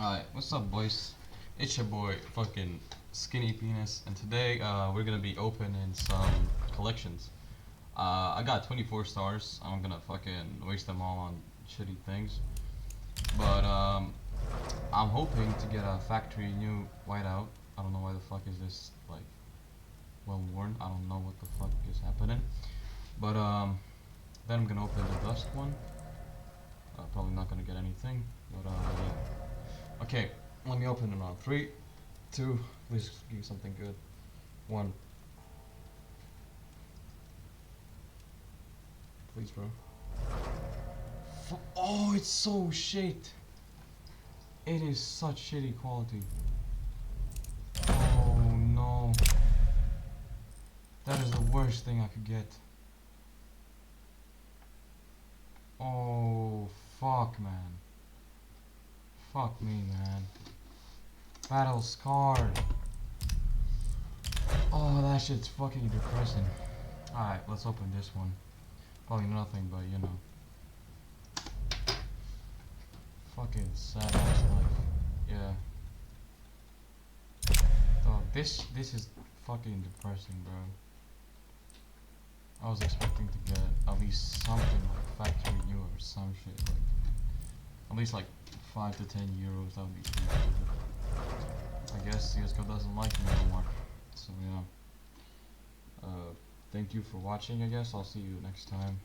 Alright, what's up, boys? It's your boy, fucking Skinny Penis, and today we're gonna be opening some collections. I got 24 stars. I'm gonna fucking waste them all on shitty things. But I'm hoping to get a factory new whiteout. I don't know why the fuck is this like well worn. I don't know what the fuck is happening. But then I'm gonna open the dust one. Probably not gonna get anything. But yeah. Okay, let me open it on 3, 2, please give me something good. 1. Please, bro. Oh, it's so shit. It is such shitty quality. Oh no. That is the worst thing I could get. Oh, fuck, man. Fuck me, man. Battle scarred. Oh, that shit's fucking depressing. Alright, let's open this one. Probably nothing, but you know. Fucking sad ass life. Yeah. Dog, this is fucking depressing, bro. I was expecting to get at least something like factory new or some shit, like at least like 5 to 10 euros. That would be pretty good. I guess CSGO doesn't like me anymore. So yeah. Thank you for watching. I guess I'll see you next time.